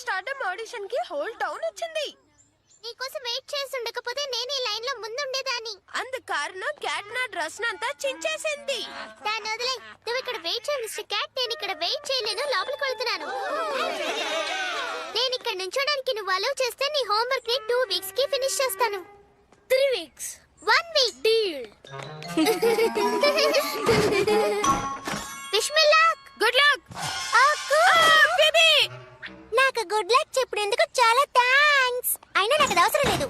Stardom audition కి whole town వచ్చింది. నీకోసం వెయిట్ చేస్తుండకపోతే నేను ఈ లైన్ లో ముందుండేదాన్ని. అందు కారణం క్యాట్ నా డ్రెస్ నంతా చించేసింది. దాన్ని వదిలే, నువ్వు ఇక్కడ వెయిట్ చేయి మిస్టర్ క్యాట్. నేను ఇక్కడ వెయిట్ చేయలేను, లోపలికి వెళ్తున్నాను. నేను ఇక్కడ నుంచోడానికి నువ్వు అలౌ చేస్తే నీ హోంవర్క్ ని 2 వీక్స్ కి ఫినిష్ చేస్తాను. 3 weeks 1 week deal. Wish me luck. Good luck. Baby నాకు గుడ్ లక్ చెప్పినందుకు చాలా థాంక్స్. అయినా నాకు అది అవసరం లేదు.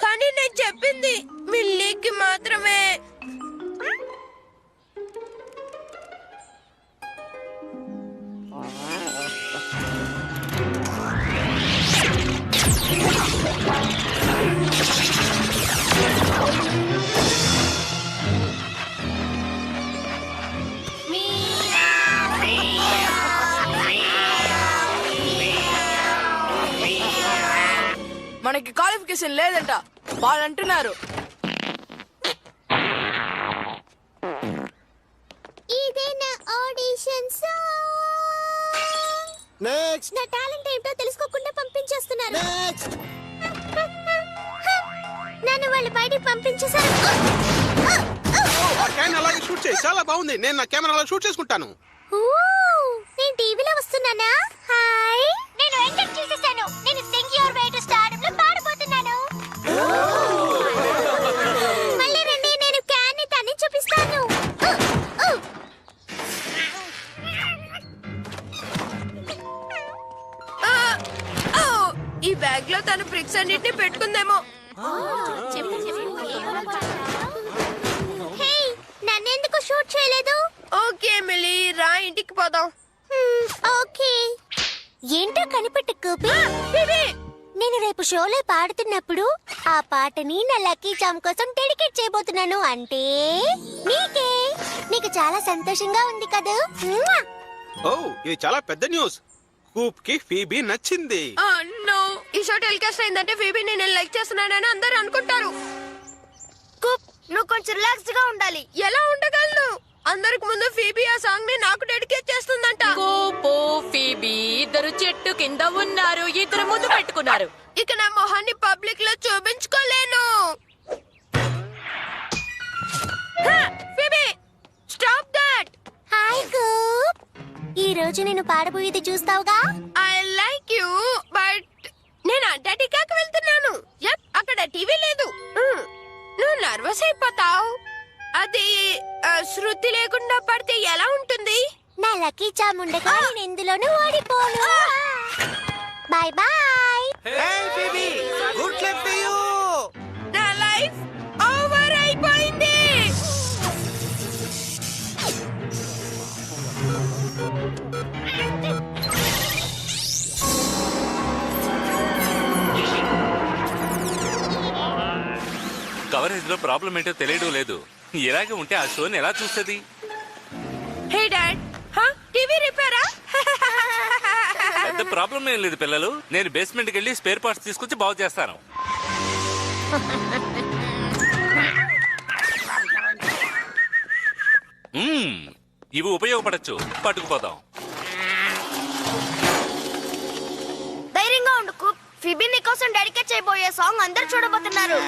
కానీ నేను చెప్పింది మిల్లీకి మాత్రమే. మనకి క్వాలిఫికేషన్ లేదంట వాళ్ళు అంటున్నారు. ఇదే నా ఆడిషన్ సాంగ్. నెక్స్ట్ నా టాలెంట్ ఏంటో తెలుసుకోకుండా పంపించేస్తున్నారు. నెక్స్ట్ నన్ను వాళ్ళు బయటికి పంపించేశారు. ఆ క్యాన్ అలాగే షూట్ చేయి, చాలా బాగుంది. నేను నా కెమెరా అలా షూట్ చేసుకుంటాను. నేను టీవీలో వస్తున్నానా? హాయ్, నేను ఎంటర్ చేసేసాను. నేను Singh your way to stardom లో పాడబోతున్నాను. మళ్ళీ రండి, నేను క్యాన్ ని తన్ని చూపిస్తాను. ఈ బ్యాగ్ లో తన బ్రిక్స్ అన్నిటిని పెట్టుకుందేమో. హే, నన్నెందుకు షూట్ చేయలేదు? ఓకే మిల్లీ, రా ఇంటికి పోదాం. ఓకే. ఏంటో కనిపెట్టు కూపి. నేను రేపు షోలో పాడుతున్నప్పుడు ఆ పాటని నా లక్కీ చామ్ కోసం డెడికేట్ చేయబోతున్నాను. అంటే నీకే. నీకు చాలా సంతోషంగా ఉంది కదా? ఓ, ఇది చాలా పెద్ద న్యూస్. కూప్ కి ఫీబీ నచ్చింది. నో, ఈ షో టెలికాస్ట్ అయిందంటే ఫీబీ నేను లైక్ చేస్తున్నానని అందరూ అనుకుంటారు. కూప్, నువ్వు కొంచెం రిలాక్స్డ్ గా ఉండాలి. ఎలా ఉండగలను? అందరికి ముందు ఫీబీ ఆ సాంగ్ ని నాకు డెడికేట్ చేస్తుందంట. కోపో ఫీబీ ఇద్దరు చెట్టు కింద ఉన్నారు, ఇద్దరు ముందు పెట్టుకున్నారు. ఇక నా మొహాన్ని పబ్లిక్ లో చూపించుకోలేను. Phoebe, stop that. Hi Coop, ఈ రోజు నేను పాడబోయేది చూస్తావుగా? ఐ లైక్ యూ, బట్ నేను అంటార్టికాకి వెళ్తున్నాను. అక్కడ టీవీ లేదు. నువ్వు నర్వస్ అయిపోతావు. అది శృతి లేకుండా పడితే ఎలా ఉంటుంది? నా లక్కీ చామ్ ఉండగా నేను ఎందులోనూ ఓడిపోను. Bye bye. Hey baby, good luck to you. నా లైఫ్ ఓవర్ అయిపోయింది. కవరేజ్ లో ప్రాబ్లం ఏంటో తెలియడం లేదు. ఇలాగే ఉంటే ఆ షోని ఎలా చూస్తుంది? హే డాడ్, టీవీ రిపేరా? పెద్ద ప్రాబ్లం ఏం లేదు పిల్లలు. నేను బేస్మెంట్ కి వెళ్ళి స్పేర్ పార్ట్స్ తీసుకొచ్చి బాగు చేస్తాను. ఇవి ఉపయోగపడచ్చు. పట్టుకుపోదాం. ధైర్యంగా ఉండు కూప్. ఫిబీ నీ కోసం డెడికేట్ చేయబోయే సాంగ్ అందరూ చూడబోతున్నారు.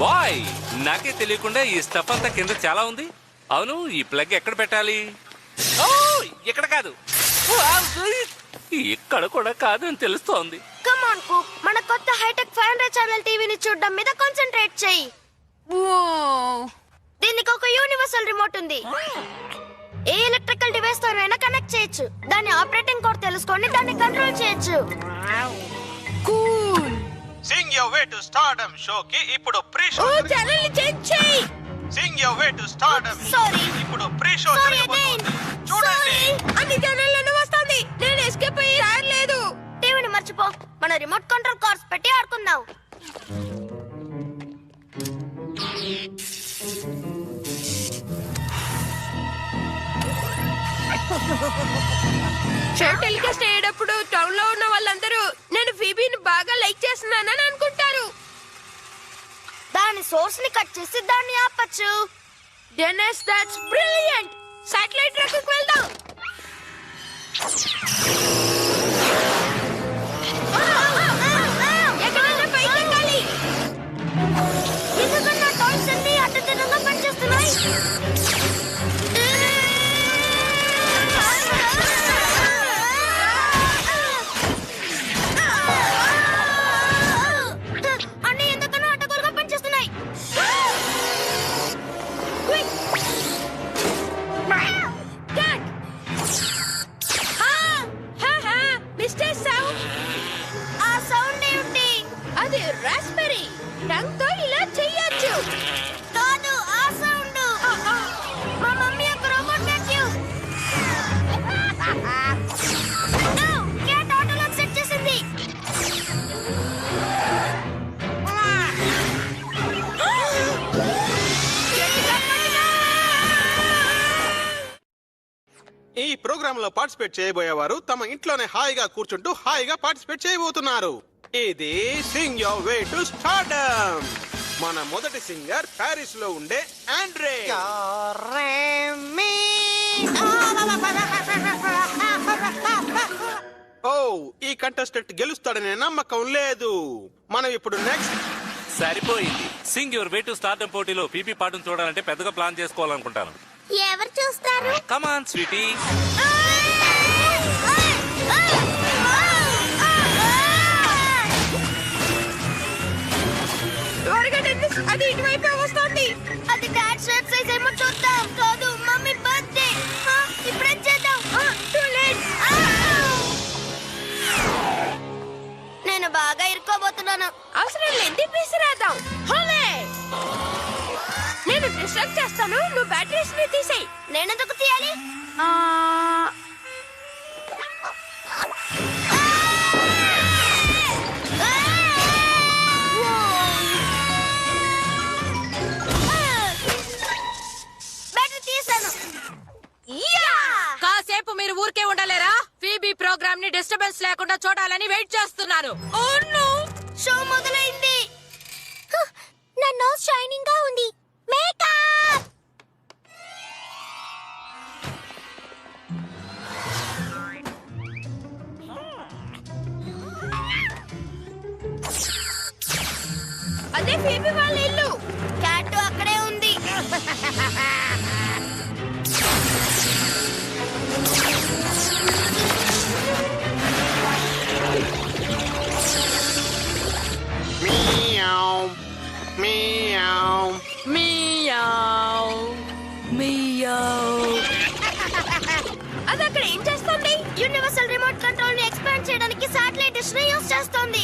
బాయ్, నాకే తెలియకుండా ఈ స్టఫ్ అంతా కింద చాలా ఉంది. అవును, ఈ ప్లగ్ ఎక్కడ పెట్టాలి? ఓ, ఇక్కడ కాదు, ఇక్కడ కూడా కాదు అని తెలుస్తోంది. కమ్ ఆన్ కూప్, మన కొత్త హైటెక్ 500 ఛానల్ టీవీని చూడడం మీద కాన్సంట్రేట్ చేయి. దీనికి ఒక యూనివర్సల్ రిమోట్ ఉంది. ఏ ఎలక్ట్రికల్ డివైస్ తోనైనా కనెక్ట్ చేయొచ్చు. దాని ఆపరేటింగ్ కోడ్ తెలుసుకొని దాన్ని కంట్రోల్ చేయొచ్చు. Cool. Singh your way to stardom show కి ఇప్పుడు ప్రీ షో. ఛానల్ ని చేంజ్ చేయి. Singh your way to stardom. Sorry, ఇప్పుడు ప్రీ షో సారీ అగైన్. చూడండి. అన్ని ఛానల్లోనూ వస్తుంది. నేను ఎస్కేప్ అయ్యి రాలేదు. టీవీని మర్చిపో, మన రిమోట్ కంట్రోల్ కార్డ్స్ పెట్టి ఆడుకుందాం. షో టెలికాస్ట్ అయ్యేటప్పుడు టౌన్ లో ఉన్న వాళ్ళందరూ నేను ఫీబీని బాగా లైక్ చేస్తున్నానని అనుకుంటారు. దాని సోర్స్ ని కట్ చేసి దాన్ని ఆపచ్చు. డెనస్, దట్స్ బ్రిలియంట్. సాటిలైట్ ట్రాక్కి వెళ్దాం. అన్నీ ఎందుకనో అడ్డగోలుగా పనిచేస్తున్నాయి. క్యాట్ మిస్టర్ సౌండ్, ఆ సౌండ్ ఏమిటి? అది రాస్బెర్రీ. టంగ్ తో ఇలా చెయ్యొచ్చు. కాదు, ఆ సౌండ్. మా మమ్మీ ఒక రోబోట్ వాక్యూమ్. క్యాట్ ఆటోలోకి సెట్ చేసింది. ఈ ప్రోగ్రామ్ లో పార్టిసిపేట్ చేయబోయేవారు తమ ఇంట్లోనే హాయిగా కూర్చుంటూ హాయిగా పార్టిసిపేట్ చేయబోతున్నారు. ఇది Singh your way to stardom. మన మొదటి సింగర్ ప్యారిస్ లో ఉండే ఆండ్రే. ఓ, ఈ కంటెస్టెంట్ గెలుస్తాడనే నమ్మకం లేదు. మనం ఇప్పుడు నెక్స్ట్. సరిపోయింది. Singh your way to stardom పోటీలో పీపీ పాటను చూడాలంటే పెద్దగా ప్లాన్ చేసుకోవాలనుకుంటాను. ఎవరు చూస్తారు? కమాన్ స్వీటీ. త్వరగా డెన్నిస్, అది ఇటువైపే వస్తోంది. అది డాడ్ షర్ట్ సైజ్ ఏమో చూద్దాం. కాదు, మమ్మీ బర్త్డే. ఇప్పుడేం చేద్దాం? Too late. నేను బాగా ఇరుక్కోబోతున్నాను. అవసరం లేదు, విసిరేద్దాం. హోలే! నేను డిస్ట్రాక్ట్ చేస్తాను, నువ్వు బ్యాటరీస్ ని తీసేయి. నేనెందుకు తీయాలి? బ్యాటరీ తీసాను. కాసేపు మీరు ఊరికే ఉండలేరా? ఫీబీ ప్రోగ్రామ్ ని డిస్టర్బెన్స్ లేకుండా చూడాలని వెయిట్ చేస్తున్నాను. షో మొదలైంది. నా నోస్ షైనింగ్ గా ఉంది. మేకప్. అదే ఫీబీ వాళ్ళ ఇల్లు. క్యాట్ అక్కడే ఉంది. Meow meow. Meow meow. అది అక్కడ ఏం చేస్తుంది? యూనివర్సల్ రిమోట్ కంట్రోల్ ని ఎక్స్పాండ్ చేయడానికి శాటిలైట్ డిష్ ని యూస్ చేస్తోంది.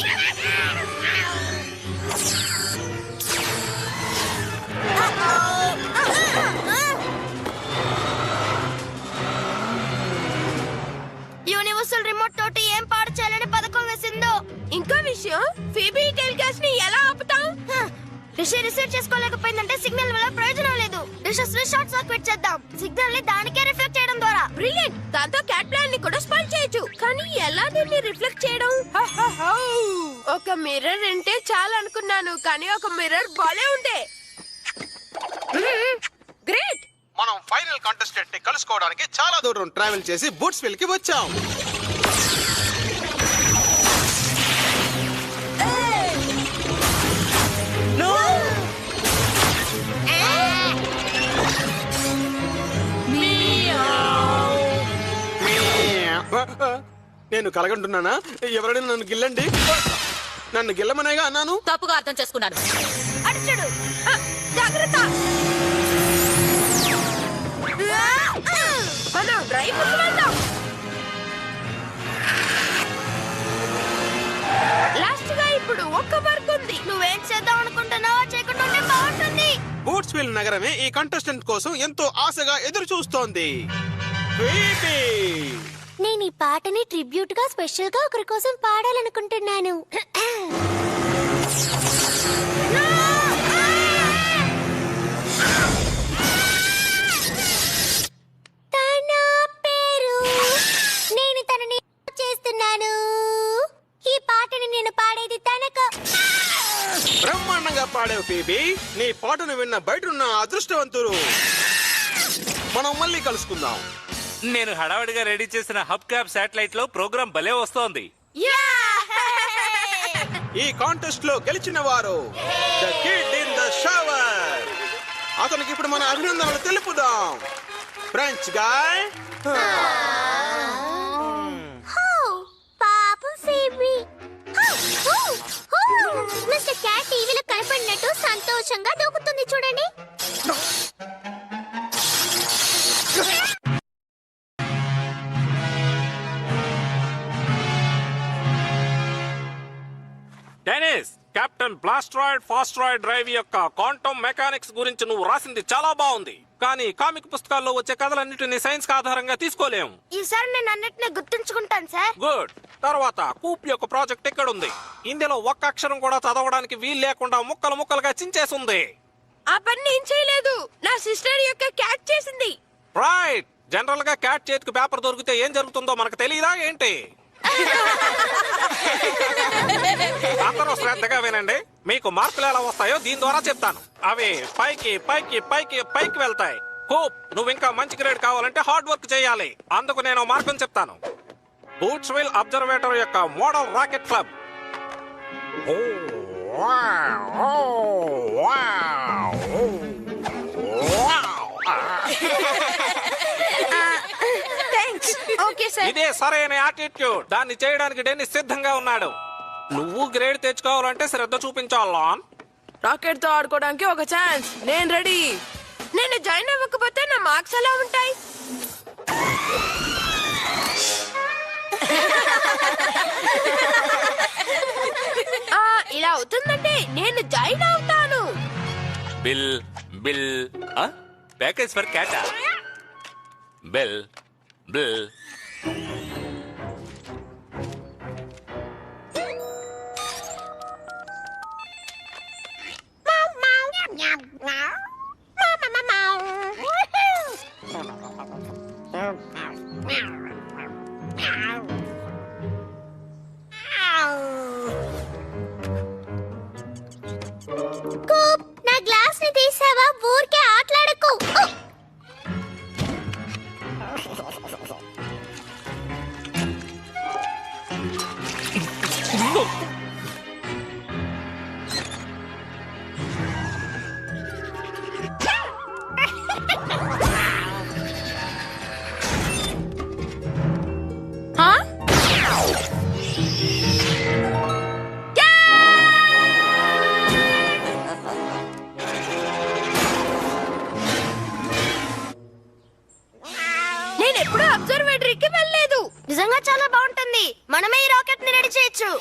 యూనివర్సల్ రిమోట్ తోటి ఏం పాడు చేయాలని పథకం వేసిందో. ఇంకో విషయం, ఫీబీ టెలికాస్ట్ ని ఎలా ఆపుతాం? డిష్ రిసీవ్ చేసుకోలేకపోయిందంటే సిగ్నల్ వల్ల ప్రయోజనం లేదు. డిషెస్ ని షార్ట్ సర్క్యూట్ చేద్దాం. సిగ్నల్ ని దానికే రిఫ్లెక్ట్ చేయడం ద్వారా. బ్రిలియంట్. దాంతో క్యాట్ ప్లాన్ ని కూడా స్పాయిల్ చేయొచ్చు. కానీ ఎలా దీన్ని రిఫ్లెక్ట్ చేయడం? ఒక మిర్రర్ అంటే చాలా అనుకున్నాను, కానీ ఒక మిర్రర్ బాలే ఉండే. గ్రేట్. మనం ఫైనల్ కాంటెస్టెంట్ ని కలుసుకోవడానికి చాలా దూరం ట్రావెల్ చేసి బూట్స్విల్ కి వచ్చాం. నేను కలగంటున్నానా? ఎవరైనా నన్ను గిల్లండి. నన్ను గిల్లమనేగా అన్నాను. తప్పుగా అర్థం చేసుకున్నాను. అటు చూడు. జాగ్రత్త. మనం డ్రైవ్ వెళ్దాం. లాస్ట్ గా ఇప్పుడు ఒక్క వర్క్ ఉంది. నువ్వేం చేద్దాం అనుకుంటున్నావో చేయకుండా ఉంటే బాగుంటుంది. బూట్స్విల్ నగరమే ఈ కంటెస్టెంట్ కోసం ఎంతో ఆశగా ఎదురు చూస్తోంది. ఫీబీ. నేను ఈ పాటని ట్రిబ్యూట్ గా స్పెషల్ గా ఒకరి కోసం పాడాలనుకుంటున్నాను. తన పేరు, నేను తనని చేస్తున్నాను. ఈ పాటని నేను పాడేది తనకు. బ్రహ్మాండంగా పాడావు ఫీబీ. నీ పాటను విన్న బయటనున్న అదృష్టవంతులు. మనం మళ్ళీ కలుసుకుందాం. నేను హడావిడిగా రెడీ చేసిన హబ్ క్యాప్ శాటిలైట్ లో ప్రోగ్రామ్ భలే వస్తోంది. ఈ కాంటెస్ట్ లో గెలిచిన వారు the kid in the shower. అతనికి ఇప్పుడు మన అభినందనలు తెలుపుదాం. ఫ్రెంచ్ గాయ్, పాపం ఫీబీ. మిస్టర్ క్యాట్ టీవీలో కనపడినట్టు సంతోషంగా దూకుతుంది చూడండి. డెనిస్, కెప్టెన్ బ్లాస్ట్రాయిడ్ ఫాస్ట్రాయిడ్ డ్రైవ్ యొక్క క్వాంటమ్ మెకానిక్స్ గురించి నువ్వు రాసింది చాలా బాగుంది. కానీ కామిక్ పుస్తకాల్లో వచ్చే కథలన్నిటిని సైన్స్ కి ఆధారంగా తీసుకోలేము. ఈసారి నేను అన్నిటిని గుర్తుంచుకుంటాను సార్. గుడ్. తర్వాత కూప్ యొక్క ప్రాజెక్ట్ ఎక్కడుంది? ఇందులో ఒక్క అక్షరం కూడా చదవడానికి వీలు లేకుండా ముక్కలు ముక్కలుగా చించేసింది. ఆ పని నేను చేయలేదు, నా సిస్టర్ యొక్క క్యాట్ చేసింది. రైట్. జనరల్ గా క్యాట్ చేతికి పేపర్ దొరికితే ఏం జరుగుతుందో మనకు తెలియదా ఏంటి? అందరూ శ్రద్ధగా వినండి. మీకు మార్కులు ఎలా వస్తాయో దీని ద్వారా చెప్తాను. అవి పైకి పైకి పైకి పైకి వెళ్తాయి. కూప్, నువ్వు ఇంకా మంచి గ్రేడ్ కావాలంటే హార్డ్ వర్క్ చేయాలి. అందుకు నేను మార్గం చెప్తాను. బూట్స్విల్ అబ్జర్వేటర్ యొక్క model rocket club. Thanks. Okay sir. ఇదే సరైన యాటిట్యూడ్. దాన్ని చేయడానికి డెన్నిస్ సిద్ధంగా ఉన్నాడు. నువ్వు గ్రేడ్ తెచ్చుకోవాలంటే శ్రద్ధ చూపించాలా? రాకెట్ తో ఆడుకోవడానికి ఒక ఛాన్స్. నేను రెడీ. నేను జాయిన్ అవ్వకపోతే నా మార్క్స్ ఎలా ఉంటాయి? ఇలా అవుతుందంటే నేను జాయిన్ అవుతాను. బిల్ బిల్ ప్యాకేజ్ ఫర్ క్యాటా. బిల్ బిల్ కూప్, నా గ్లాస్ ని తీసావా? ఊరికే ఆటలాడకు. నేను ఎప్పుడూ అబ్జర్వేటరీకి వెళ్ళలేదు. నిజంగా చాలా బాగుంటుంది. మనమే ఈ రాకెట్ ని రెడీ చేయొచ్చు.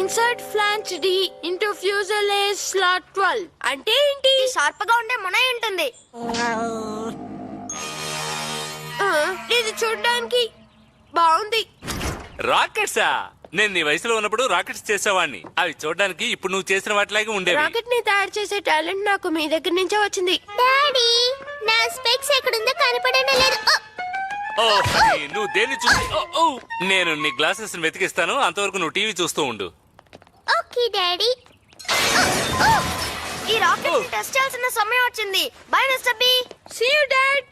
ఇన్సర్ట్ ఫ్లాంచ్ డి ఇంటూ ఫ్యూజలేజ్ స్లాట్ 12 అంటే ఏంటి? షార్ప్ గా ఉండే మునై ఉంటుంది. ఇది చూడడానికి బాగుంది. రాకెట్సా? నేను నీ వయసులో ఉన్నప్పుడు రాకెట్స్ చేసేవాడిని. అవి చూడడానికి ఇప్పుడు నువ్వు చేసిన వాటిలాగే ఉండేవి. రాకెట్ ని తయారు చేసే టాలెంట్ నాకు మీ దగ్గర నుంచే వచ్చింది. డాడీ, నా స్పెక్స్ ఎక్కడుందో కనపడనే లేదు. ఓ హనీ, నువ్వు దేన్ని చూసి నేను నీ గ్లాసెస్ వెతికిస్తాను. అంతవరకు నువ్వు టీవీ చూస్తూ ఉండు. Okay daddy. ఈ రాకెట్ ని టెస్ట్ చేయాల్సిన సమయం వచ్చింది. Bye mister B. See you dad.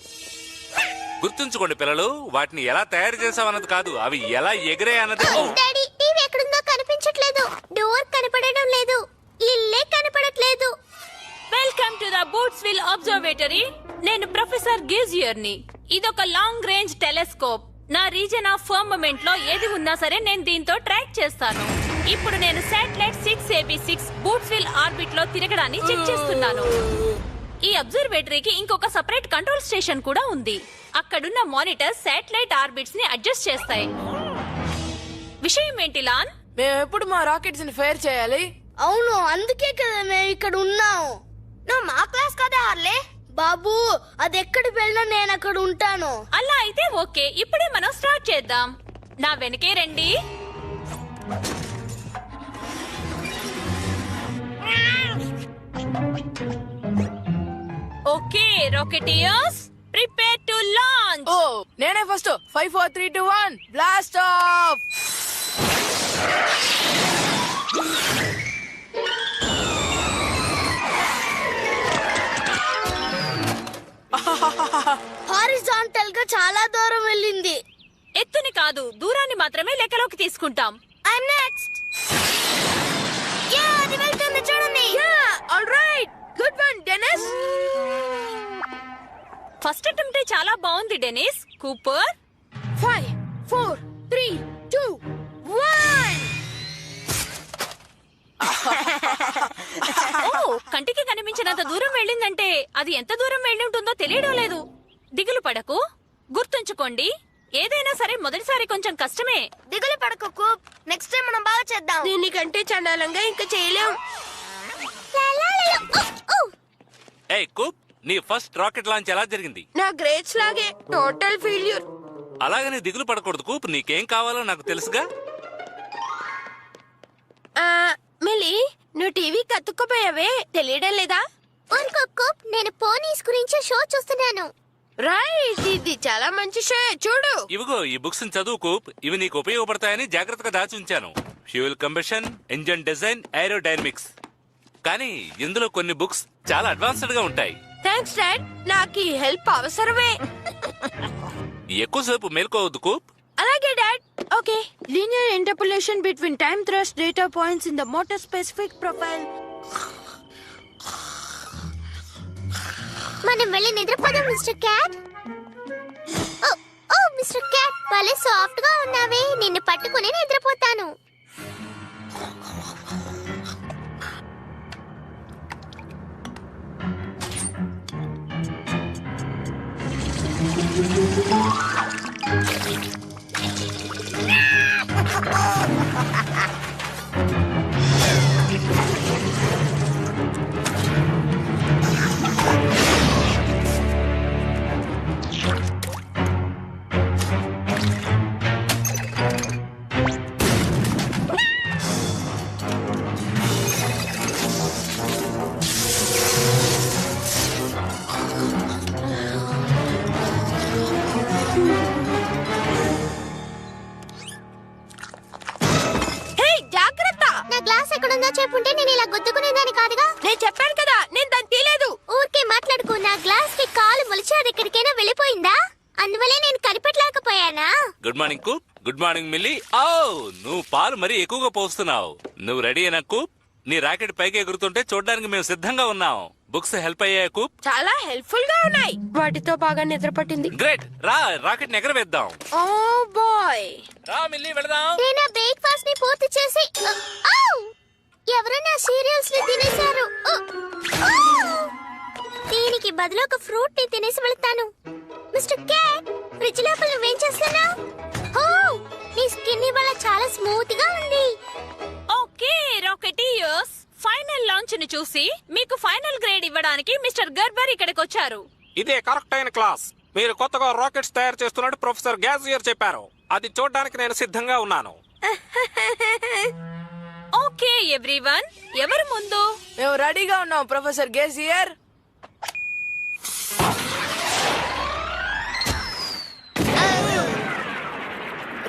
గుర్తుంచుకోండి పిల్లలు, వాటిని ఎలా తయారు చేసావన్నది కాదు, అవి ఎలా ఎగిరాయి అన్నది. డాడీ, టీవీ ఎక్కడుందో కనిపించట్లేదు. డోర్ కనపడడం లేదు. ఇల్లే కనపడట్లేదు. Welcome to the Bootsville observatory. నేను ప్రొఫెసర్ గేజియర్ ని. ఇదొక లాంగ్ రేంజ్ టెలిస్కోప్. నా రీజన్ ఆఫ్ ఫర్మమెంట్ లో ఏది ఉన్నా సరే నేను దీంతో ట్రాక్ చేస్తాను. ఇప్పుడు నేను శాటిలైట్ 6AB6 బూట్స్విల్ ఆర్బిట్ లో తిరగడాన్ని చెక్ చేస్తున్నాను. ఈ అబ్జర్వేటరీకి ఇంకొక సెపరేట్ కంట్రోల్ స్టేషన్ కూడా ఉంది. అక్కడున్న మానిటర్ శాటిలైట్ ఆర్బిట్స్ ని అడ్జస్ట్ చేస్తాయి. విషయం ఏంటి లాన్? మేము ఎప్పుడు మా రాకెట్స్ ని ఫైర్ చేయాలి? అవును, అందుకే కదా మేము ఇక్కడ ఉన్నాం. నువ్వు మా క్లాస్ కదా హార్లే. బాబు, అది ఎక్కడికి వెళ్ళినా నేను అక్కడ ఉంటాను. అలా అయితే ఓకే, ఇప్పుడే మనం స్టార్ట్ చేద్దాం. నా వెనకే రండి. Okay rocketeers, prepare to launch. ఓ, నేనే ఫస్ట్. 5 4 3 2 1 blast of. హారిజాంటల్ గా చాలా దూరం వెళ్ళింది. ఎత్తు ఎత్తుని కాదు, దూరాన్ని మాత్రమే లెక్కలోకి తీసుకుంటాం. I'm next. యా, అది వెళ్తుంది చూడండి. Alright, good one Denis. First attempt చాలా బాగుంది డెనిస్. కూపర్ 5 4 3 2 1. ఓ, కంటికి కనిపించినంత దూరం వెళ్ళిందంటే అది ఎంత దూరం వెళ్ళి ఉంటుందో తెలియడం లేదు. దిగులు పడకు, గుర్తుంచుకోండి, ఏదైనా సరే మొదటిసారి కొంచెం కష్టమే. దిగులు పడకు కూప్, నెక్స్ట్ టైం మనం బాగా చేద్దాం. దీనికంటే చండాలంగా ఇంకా చేయలేం. ఏయ్ కూప్, నీ ఫస్ట్ రాకెట్ లాంచ్ ఎలా జరిగింది? నా గ్రేడ్స్ లాగే టోటల్ ఫెయిల్యూర్. అలాగని దిగులు పడకూడదు కూప్, నీకేం కావాలో నాకు తెలుసుగా. మిలి, నువ్వు టీవీ కత్తుక్కుపోయావే, తెలియడం లేదా? ఊరుకో కూప్, నేను పోనీస్ గురించి షో చూస్తున్నాను. రైట్, ఇది చాలా మంచి షో, చూడు. ఇవిగో ఈ బుక్స్ చదువు కూప్, ఇవి నీకు ఉపయోగపడతాయని జాగ్రత్తగా దాచి ఉంచాను. Fuel combustion, engine design, aerodynamics. కానీ ఇందులో కొన్ని బుక్స్ చాలా అడ్వాన్స్డ్ గా ఉంటాయి. థ్యాంక్స్ డాడ్, నాకు ఈ హెల్ప్ అవసరమే. ఎక్కువసేపు మేల్కోవద్దు కూప్. అలాగే dad. Okay. Linear interpolation between time thrust data points in the motor specific profile. మనం వెళ్ళి నిద్రపోదాం మిస్టర్ క్యాట్. ఓ మిస్టర్ క్యాట్, భలే సాఫ్ట్ గా ఉన్నావే, నిన్ను పట్టుకుని నిద్రపోతాను. హే, జాగ్రత్త. నా గ్లాస్ ఎక్కడుందో చెప్పుంటే నేను ఇలా గుద్దుకునేదాన్ని కాదుగా. నేను చెప్పాను కదా, నేను దాన్ని తీయలేదు. ఊరికే మాట్లాడుకో, నా గ్లాస్ కి కాలు మొలిచి అది ఎక్కడికైనా వెళ్ళిపోయిందా? అందువల్లే నేను కనిపెట్టలేకపోయానా? Good morning Coop. Good morning Millie. ఓ, నువ్వు పాలు మరీ ఎక్కువగా పోస్తున్నావు. నువ్వు రెడీ అయినా కూప్? నీ రాకెట్ పైకి ఎగురుతుంటే చూడడానికి మేము సిద్ధంగా ఉన్నాం. బుక్స్ హెల్ప్ అయ్యాయా కూప్? చాలా హెల్ప్ఫుల్ గా ఉన్నాయి. వాటితో బాగా నిద్ర పట్టింది. గ్రేట్, రా రాకెట్ ఎగరవేద్దాం. ఓ బాయ్. రా మిల్లీ, వెళదాం. నేను బ్రేక్ఫాస్ట్ ని పూర్తి చేసి ఎవరో నా సీరియల్స్ ని తినేశారు. దీనికి బదులు ఒక ఫ్రూట్ ని తినేసి వెళ్తాను. మిస్టర్ క్యాట్, ఫ్రిడ్జ్ లోపల నువ్వేం చేస్తున్నావు? ఓ, నీ స్కిన్ ఇవాళ చాలా స్మూత్ గా ఉంది. ఓకే రాకెటీయర్స్, ఫైనల్ లాంచ్ ని చూసి మీకు ఫైనల్ గ్రేడ్ ఇవ్వడానికి మిస్టర్ గర్బర్ ఇక్కడికి వచ్చారు. ఇదే కరెక్ట్ అయిన క్లాస్. మీరు కొత్తగా రాకెట్స్ తయారు చేస్తున్నట్టు ప్రొఫెసర్ గ్యాజియర్ చెప్పారు. అది చూడడానికి నేను సిద్ధంగా ఉన్నాను. ఓకే ఎవ్రీవన్, ఎవరు ముందు? మేము రెడీగా ఉన్నాం professor Gazier.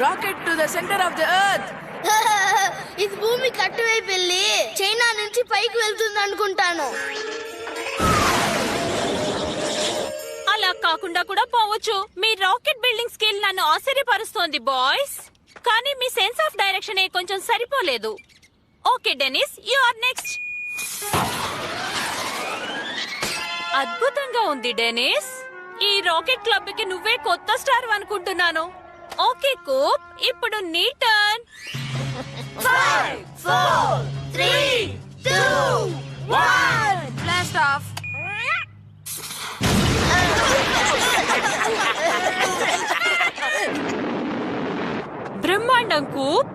Rocket to the centre of the earth. ఇది భూమి కట్టువైపు వెళ్ళి చైనా నుంచి పైకి వెళ్తుంది అనుకుంటాను. అలా కాకుండా కూడా పోవచ్చు. మీ రాకెట్ బిల్డింగ్ స్కిల్ నన్ను ఆశ్చర్యపరుస్తోంది బాయ్స్. కానీ మీ సెన్స్ ఆఫ్ డైరెక్షన్ కొంచెం సరిపోలేదు. Okay Denis, you are next. అద్భుతంగా ఉంది డెనిస్. ఈ రాకెట్ క్లబ్ కి నువ్వే కొత్త స్టార్ అనుకుంటున్నాను. ఓకే కూప్, ఇప్పుడు నీ టర్న్. 5 4 3 2 1. Blast of. బ్రహ్మాండం కూప్.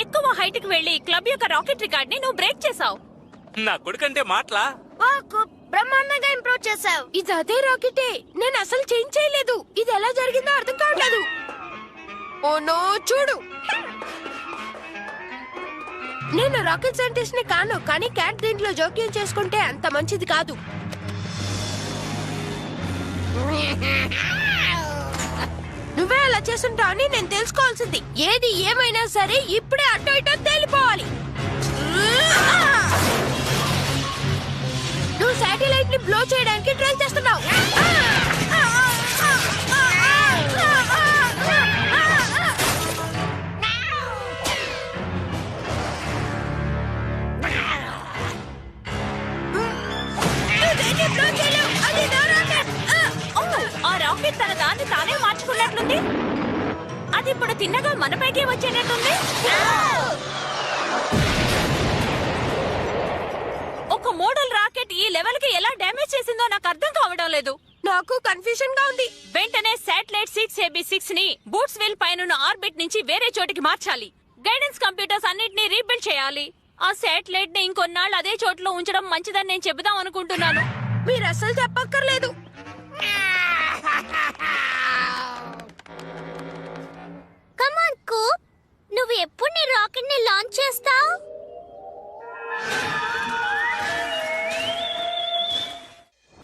ఎక్కువ హైట్ కి వెళ్లి క్లబ్ యొక్క రాకెట్ రికార్డ్ ని నువ్వు బ్రేక్ చేసావు. నా కొడుకంటే మాటలా? బ్రహ్మాండంగా ఇంప్రూవ్ చేసావు. ఇది అదే రాకెటే, నేను అసలు చేంజ్ చేయలేదు. ఇది ఎలా జరిగిందో అర్థం కావట్లేదు. ఓ నో, చూడు. నేను రాకెట్ సైంటిస్ట్ ని కాను, కానీ క్యాట్ దీంట్లో జోక్యం చేసుకుంటే అంత మంచిది కాదు. నువ్వే అలా చేస్తుంటావని నేను తెలుసుకోవాల్సింది. ఏది ఏమైనా సరే ఇప్పుడే అటో ఇటో తేలిపోవాలి. నువ్వు శాటిలైట్ ని బ్లో చేయడానికి ట్రై చేస్తున్నావు. అది తన దాన్ని తానే మార్చుకున్నట్లుంది. అది ఇప్పుడు తిన్నగా మనపైకే వచ్చేటట్టుంది. ఒక మోడల్ రాకెట్ ఈ లెవెల్ కి ఎలా డ్యామేజ్ చేసిందో నాకు అర్థం కావడం లేదు. నాకు కన్ఫ్యూజన్ గా ఉంది. వెంటనే శాటిలైట్ 6AB6 ని బూట్స్ వీల్ పైన ఆర్బిట్ నుంచి వేరే చోటికి మార్చాలి. గైడెన్స్ కంప్యూటర్స్ అన్నిటినీ రీబిల్డ్ చేయాలి. ఆ శాటిలైట్ ని ఇంకొన్నాళ్ళు అదే చోటులో ఉంచడం మంచిదని నేను చెబుదాం అనుకుంటున్నాను. మీరు అసలు చెప్పక్కర్లేదు.